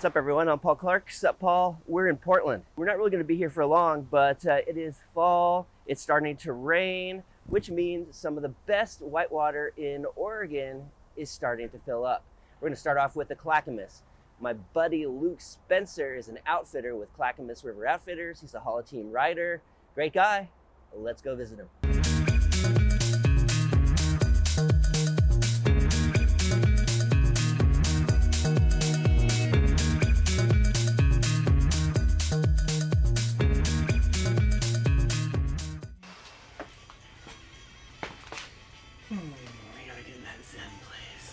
up, everyone? I'm Paul Clark. Sup, Paul? We're in Portland. We're not really going to be here for long, but it is fall. It's starting to rain, which means some of the best whitewater in Oregon is starting to fill up. We're going to start off with the Clackamas. My buddy Luke Spencer is an outfitter with Clackamas River Outfitters. He's a Hall of Team rider. Great guy. Let's go visit him.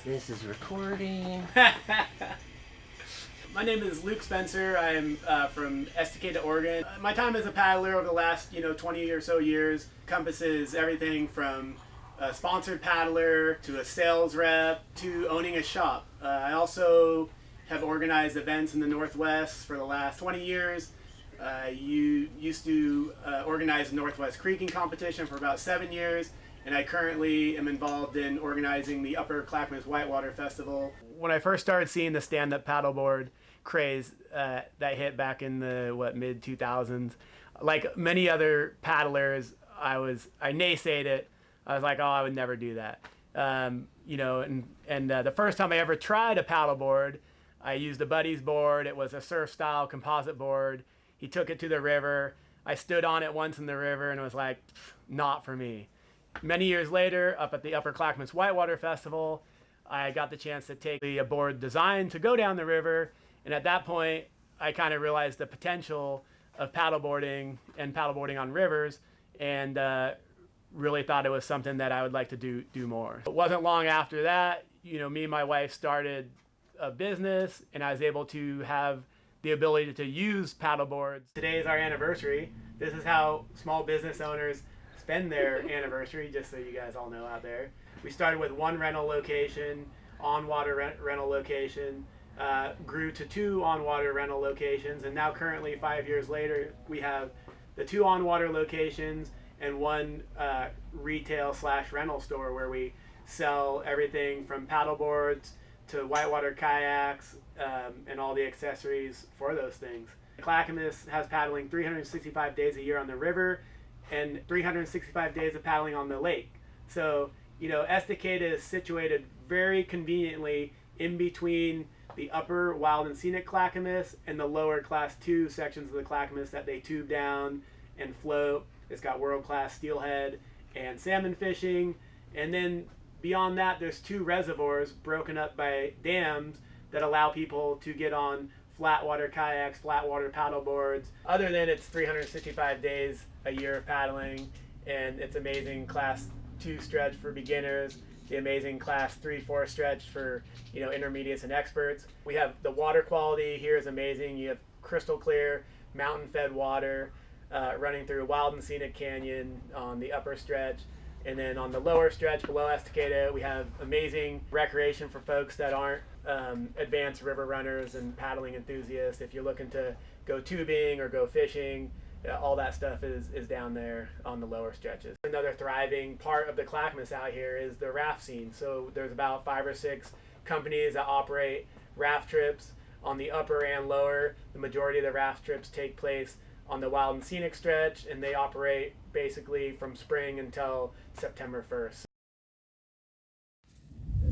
This is recording. My name is Luke Spencer. I'm from Estecada, Oregon. My time as a paddler over the last 20 or so years encompasses everything from a sponsored paddler to a sales rep to owning a shop. I also have organized events in the Northwest for the last 20 years. You used to organize the Northwest Creeking competition for about 7 years. And I currently am involved in organizing the Upper Clackamas Whitewater Festival. When I first started seeing the stand-up paddleboard craze that hit back in the mid-2000s, like many other paddlers, I naysayed it. I was like, oh, I would never do that. The first time I ever tried a paddleboard, I used a buddy's board. It was a surf-style composite board. He took it to the river. I stood on it once in the river, and it was like, not for me. Many years later, up at the Upper Clackamas Whitewater Festival, I got the chance to take a board designed to go down the river. And at that point, I kind of realized the potential of paddleboarding and paddleboarding on rivers, and really thought it was something that I would like to do more. It wasn't long after that, me and my wife started a business, and I was able to have the ability to use paddleboards. Today is our anniversary. This is how small business owners spend their anniversary, just so you guys all know out there. We started with one rental location, on-water rental location, grew to 2 on-water rental locations, and now currently 5 years later, we have the 2 on-water locations and 1 retail/rental store where we sell everything from paddleboards to whitewater kayaks and all the accessories for those things. Clackamas has paddling 365 days a year on the river, and 365 days of paddling on the lake. So, Estecada is situated very conveniently in between the upper wild and scenic Clackamas and the lower class 2 sections of the Clackamas that they tube down and float. It's got world-class steelhead and salmon fishing. And then beyond that, there's 2 reservoirs broken up by dams that allow people to get on flat water kayaks, flat water paddleboards. Other than it's 365 days a year of paddling, and it's amazing class 2 stretch for beginners, the amazing class 3-4 stretch for intermediates and experts. We have the water quality here is amazing. You have crystal clear mountain fed water running through Wild and Scenic Canyon on the upper stretch, and then on the lower stretch below Estecada we have amazing recreation for folks that aren't advanced river runners and paddling enthusiasts. If you're looking to go tubing or go fishing, all that stuff is down there on the lower stretches. Another thriving part of the Clackamas out here is the raft scene. So there's about 5 or 6 companies that operate raft trips on the upper and lower. The majority of the raft trips take place on the wild and scenic stretch, and they operate basically from spring until September 1st.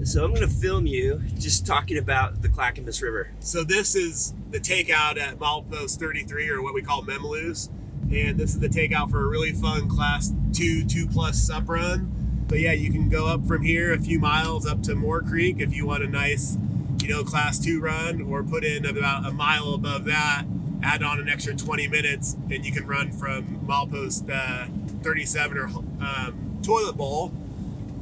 So I'm going to film you just talking about the Clackamas River. So this is the takeout at milepost 33, or what we call Memaloose. And this is the takeout for a really fun class 2+ sup run. So yeah, you can go up from here a few miles up to Moore Creek if you want a nice, class 2 run, or put in about a mile above that, add on an extra 20 minutes, and you can run from milepost 37 or Toilet Bowl.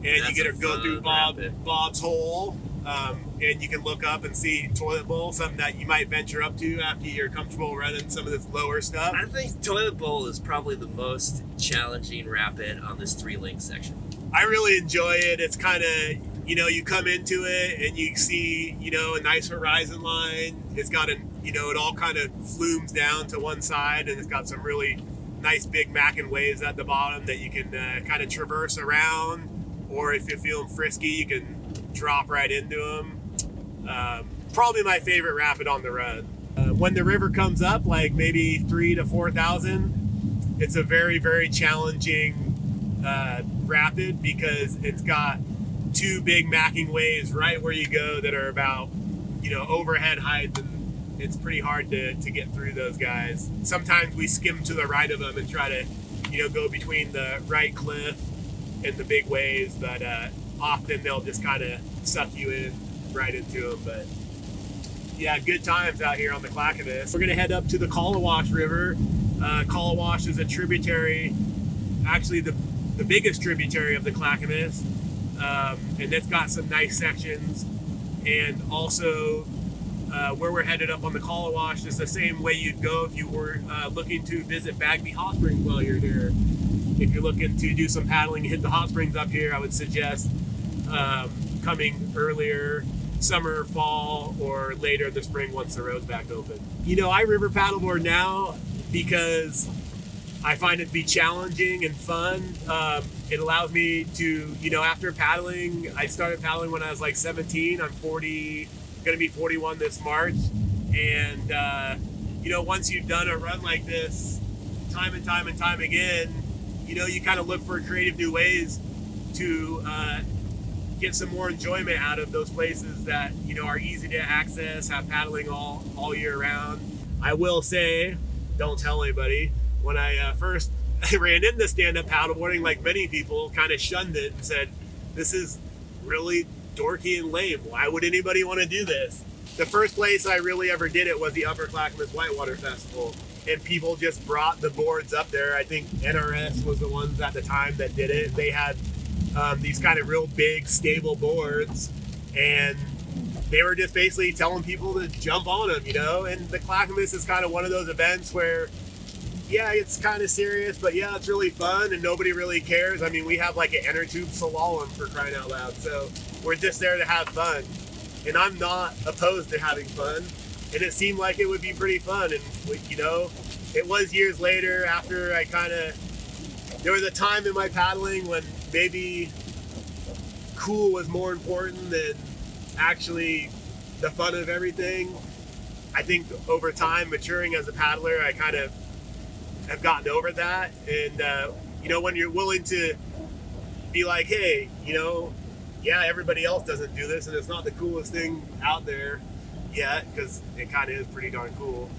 And you get to go through Bob's Hole, and you can look up and see Toilet Bowl, something that you might venture up to after you're comfortable running some of this lower stuff. I think Toilet Bowl is probably the most challenging rapid on this Three Lynx section. I really enjoy it. It's kind of, you come into it and you see, a nice horizon line. It's got it all kind of flumes down to one side, and it's got some really nice big mackin' waves at the bottom that you can kind of traverse around. Or if you're feeling frisky, you can drop right into them. probably my favorite rapid on the run. When the river comes up, like maybe 3,000 to 4,000, it's a very, very challenging rapid because it's got two big macking waves right where you go that are about, overhead height, and it's pretty hard to get through those guys. Sometimes we skim to the right of them and try to, go between the right cliff and the big waves, but often they'll just kind of suck you in right into them. But yeah, good times out here on the Clackamas. We're gonna head up to the Kallawash River. Kallawash is a tributary, actually the biggest tributary of the Clackamas, and it's got some nice sections. And also where we're headed up on the Kallawash is the same way you'd go if you were looking to visit Bagby Hot Springs while you're here. If you're looking to do some paddling and hit the hot springs up here, I would suggest coming earlier, summer, fall, or later in the spring once the road's back open. I river paddleboard now because I find it to be challenging and fun. It allows me to, after paddling, I started paddling when I was like 17. I'm 40, gonna be 41 this March. And, once you've done a run like this time and time and time again, you kind of look for creative new ways to get some more enjoyment out of those places that are easy to access, have paddling all year round. I will say, don't tell anybody, when I first ran into stand-up paddleboarding, like many people, kind of shunned it and said, this is really dorky and lame. Why would anybody want to do this? The first place I really ever did it was the Upper Clackamas Whitewater Festival, and people just brought the boards up there. I think NRS was the ones at the time that did it. They had these kind of real big stable boards, and they were just basically telling people to jump on them, and the Clackamas is kind of one of those events where, yeah, it's kind of serious, but yeah, it's really fun and nobody really cares. I mean, we have like an inner tube slalom, for crying out loud, so we're just there to have fun, and I'm not opposed to having fun, and it seemed like it would be pretty fun. And it was years later, after there was a time in my paddling when maybe cool was more important than actually the fun of everything. I think over time, maturing as a paddler, I kind of have gotten over that. And when you're willing to be like, hey, yeah, everybody else doesn't do this and it's not the coolest thing out there yet, because it kind of is pretty darn cool,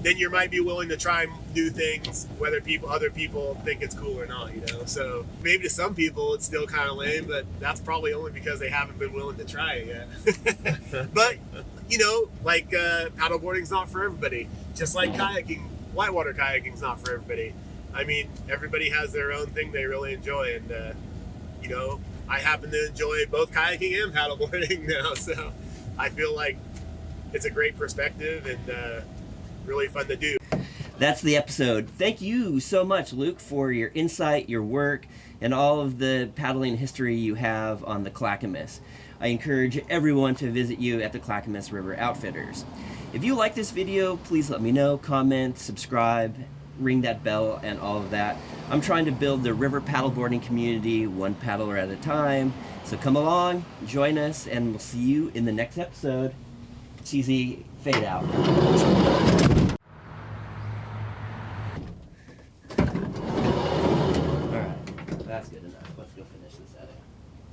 then you might be willing to try new things, whether other people think it's cool or not, So maybe to some people it's still kind of lame, but that's probably only because they haven't been willing to try it yet. But, paddleboarding's not for everybody. Just like kayaking, whitewater kayaking's not for everybody. I mean, everybody has their own thing they really enjoy, and, I happen to enjoy both kayaking and paddleboarding now, so I feel like it's a great perspective and really fun to do. That's the episode. Thank you so much, Luke, for your insight, your work, and all of the paddling history you have on the Clackamas. I encourage everyone to visit you at the Clackamas River Outfitters. If you like this video, please let me know, comment, subscribe, ring that bell, and all of that. I'm trying to build the river paddleboarding community one paddler at a time. So come along, join us, and we'll see you in the next episode. Cheesy fade out.